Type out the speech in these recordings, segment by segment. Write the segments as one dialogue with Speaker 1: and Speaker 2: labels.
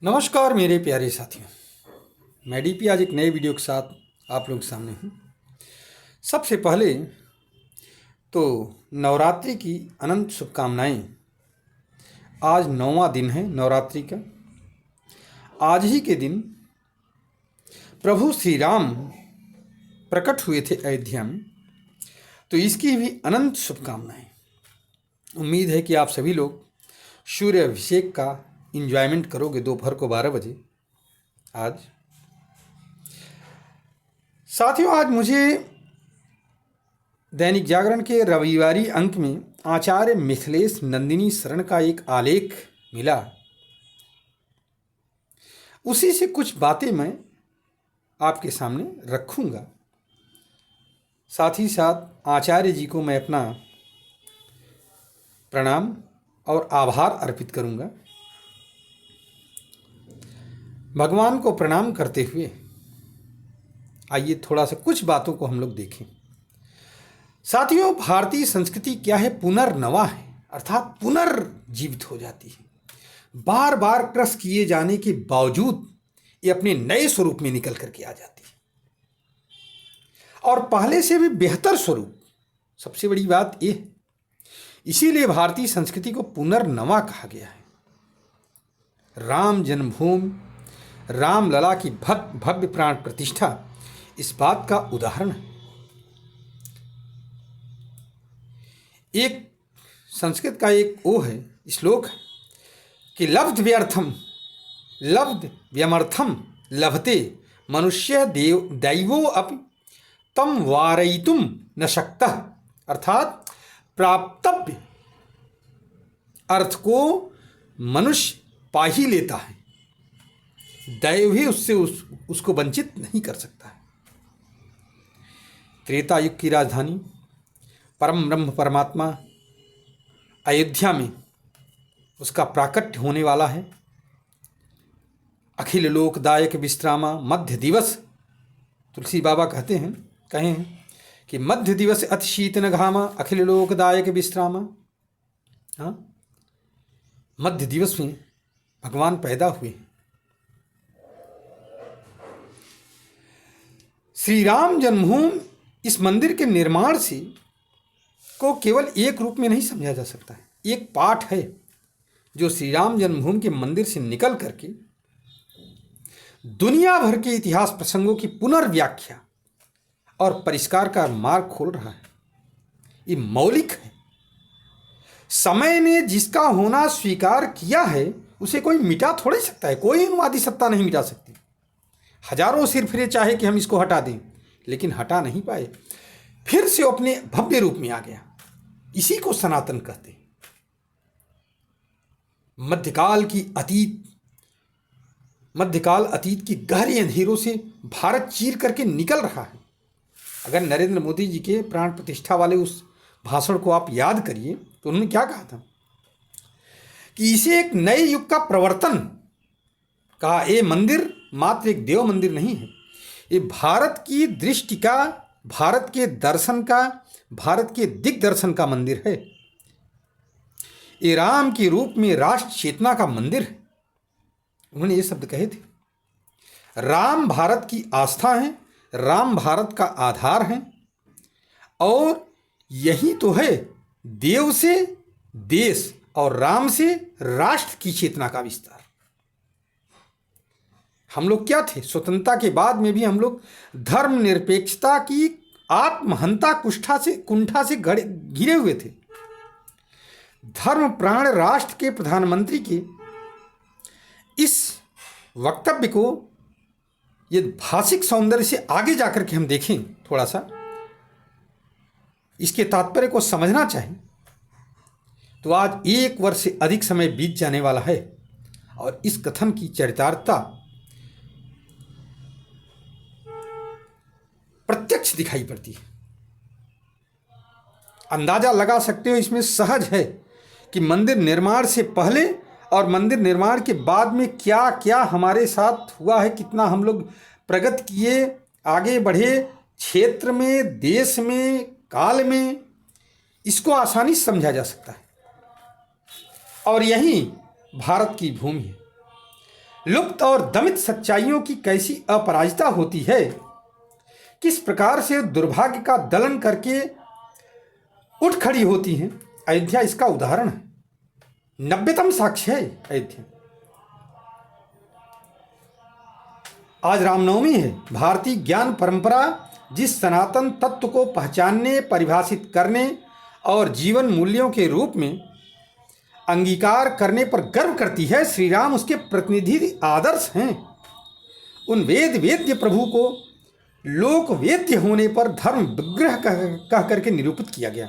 Speaker 1: नमस्कार मेरे प्यारे साथियों। मैं डीपी आज एक नए वीडियो के साथ आप लोगों के सामने हूँ। सबसे पहले तो नवरात्रि की अनंत शुभकामनाएं। आज 9वां दिन है नवरात्रि का। आज ही के दिन प्रभु श्री राम प्रकट हुए थे अयोध्या में, तो इसकी भी अनंत शुभकामनाएं। उम्मीद है कि आप सभी लोग सूर्य अभिषेक का इंजॉयमेंट करोगे दोपहर को 12 बजे। आज साथियों, आज मुझे दैनिक जागरण के रविवारी अंक में आचार्य मिथिलेश नंदिनी शरण का एक आलेख मिला। उसी से कुछ बातें मैं आपके सामने रखूंगा। साथ ही साथ आचार्य जी को मैं अपना प्रणाम और आभार अर्पित करूंगा। भगवान को प्रणाम करते हुए आइए थोड़ा सा कुछ बातों को हम लोग देखें। साथियों, भारतीय संस्कृति क्या है? पुनर्नवा है, अर्थात पुनर्जीवित हो जाती है। बार बार क्रस किए जाने के बावजूद ये अपने नए स्वरूप में निकल करके आ जाती है, और पहले से भी बेहतर स्वरूप। सबसे बड़ी बात ये है, इसीलिए भारतीय संस्कृति को पुनर्नवा कहा गया है। राम जन्मभूमि, रामलला की भव्य प्राण प्रतिष्ठा इस बात का उदाहरण है। एक संस्कृत का एक श्लोक है कि लब्ध व्यमर्थम लभते मनुष्य दैवो अपि तम वारयितुम न शक्तः। अर्थात प्राप्तव्य अर्थ को मनुष्य पा ही लेता है, दैव ही उससे उसको वंचित नहीं कर सकता है। त्रेता युग की राजधानी परम ब्रह्म परमात्मा अयोध्या में उसका प्राकट्य होने वाला है। अखिल लोकदायक विश्रामा मध्य दिवस, तुलसी बाबा कहे हैं कि मध्य दिवस अति शीत न घामा अखिल लोकदायक विश्रामा। हाँ, मध्य दिवस में भगवान पैदा हुए। श्री राम जन्मभूमि इस मंदिर के निर्माण से को केवल एक रूप में नहीं समझा जा सकता है। एक पाठ है जो श्री राम जन्मभूमि के मंदिर से निकल करके दुनिया भर के इतिहास प्रसंगों की पुनर्व्याख्या और परिष्कार का मार्ग खोल रहा है। ये मौलिक है। समय ने जिसका होना स्वीकार किया है उसे कोई मिटा थोड़ी सकता है। कोई अनुवादी सत्ता नहीं मिटा सकती। हजारों सिर फिरे चाहे कि हम इसको हटा दें, लेकिन हटा नहीं पाए। फिर से अपने भव्य रूप में आ गया। इसी को सनातन कहते हैं। मध्यकाल अतीत की गहरी अंधेरों से भारत चीर करके निकल रहा है। अगर नरेंद्र मोदी जी के प्राण प्रतिष्ठा वाले उस भाषण को आप याद करिए तो उन्होंने क्या कहा था कि इसे एक नए युग का प्रवर्तन कहा। ये मंदिर मात्र एक देव मंदिर नहीं है, ये भारत की दृष्टि का, भारत के दर्शन का, भारत के दिग्दर्शन का मंदिर है। ये राम के रूप में राष्ट्र चेतना का मंदिर है। उन्होंने ये शब्द कहे थे। राम भारत की आस्था है, राम भारत का आधार है, और यही तो है देव से देश और राम से राष्ट्र की चेतना का विस्तार। हम लोग क्या थे? स्वतंत्रता के बाद में भी हम लोग धर्मनिरपेक्षता की आत्महंता कुंठा से घिरे हुए थे। धर्म प्राण राष्ट्र के प्रधानमंत्री के इस वक्तव्य को, ये भाषिक सौंदर्य से आगे जाकर के हम देखें, थोड़ा सा इसके तात्पर्य को समझना चाहिए, तो आज 1 वर्ष से अधिक समय बीत जाने वाला है और इस कथन की चरितार्थता प्रत्यक्ष दिखाई पड़ती है। अंदाजा लगा सकते हो इसमें सहज है कि मंदिर निर्माण से पहले और मंदिर निर्माण के बाद में क्या क्या हमारे साथ हुआ है, कितना हम लोग प्रगति किए, आगे बढ़े, क्षेत्र में, देश में, काल में। इसको आसानी से समझा जा सकता है। और यही भारत की भूमि है। लुप्त और दमित सच्चाइयों की कैसी अपराजिता होती है, किस प्रकार से दुर्भाग्य का दलन करके उठ खड़ी होती हैं। अयोध्या इसका उदाहरण है, 90तम साक्ष्य है अयोध्या। आज रामनवमी है। भारतीय ज्ञान परंपरा जिस सनातन तत्व को पहचानने, परिभाषित करने और जीवन मूल्यों के रूप में अंगीकार करने पर गर्व करती है, श्री राम उसके प्रतिनिधि आदर्श हैं। उन वेद वेद्य प्रभु को लोक वेद्य होने पर धर्म विग्रह कह करके निरूपित किया गया।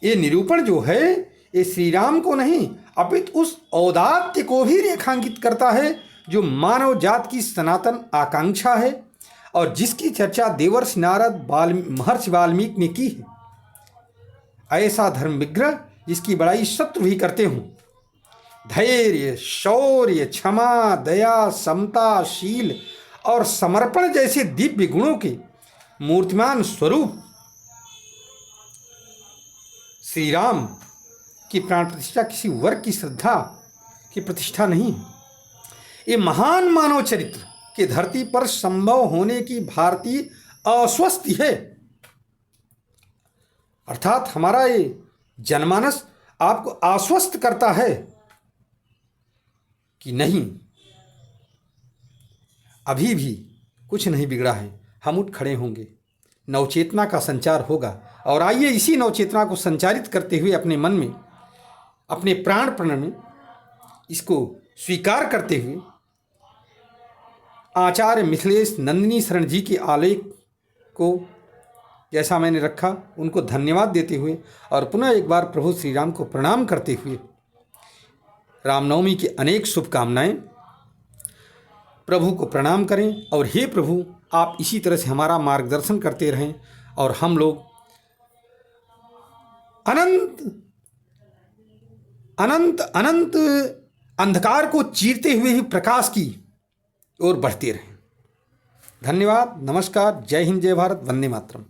Speaker 1: ये निरूपण जो है, ये श्री राम को नहीं अपितु उस औदात्य को भी रेखांकित करता है जो मानव जात की सनातन आकांक्षा है और जिसकी चर्चा देवर्षि नारद महर्षि वाल्मीकि ने की है। ऐसा धर्म विग्रह जिसकी बड़ाई शत्रु भी करते हों, धैर्य, शौर्य, क्षमा, दया, समता, शील और समर्पण जैसे दिव्य गुणों के मूर्तिमान स्वरूप श्री राम की प्राण प्रतिष्ठा किसी वर्ग की श्रद्धा की प्रतिष्ठा नहीं है। ये महान मानव चरित्र के धरती पर संभव होने की भारतीय अस्वस्थि है। अर्थात हमारा ये जनमानस आपको आश्वस्त करता है कि नहीं, अभी भी कुछ नहीं बिगड़ा है, हम उठ खड़े होंगे, नवचेतना का संचार होगा। और आइए इसी नवचेतना को संचारित करते हुए अपने मन में, अपने प्राण में इसको स्वीकार करते हुए आचार्य मिथिलेश नंदिनी शरण जी के आलेख को जैसा मैंने रखा, उनको धन्यवाद देते हुए और पुनः एक बार प्रभु श्री राम को प्रणाम करते हुए रामनवमी की अनेक शुभकामनाएं। प्रभु को प्रणाम करें और हे प्रभु, आप इसी तरह से हमारा मार्गदर्शन करते रहें और हम लोग अनंत अनंत अनंत अंधकार को चीरते हुए ही प्रकाश की ओर बढ़ते रहें। धन्यवाद, नमस्कार, जय हिंद, जय भारत, वंदे मातरम।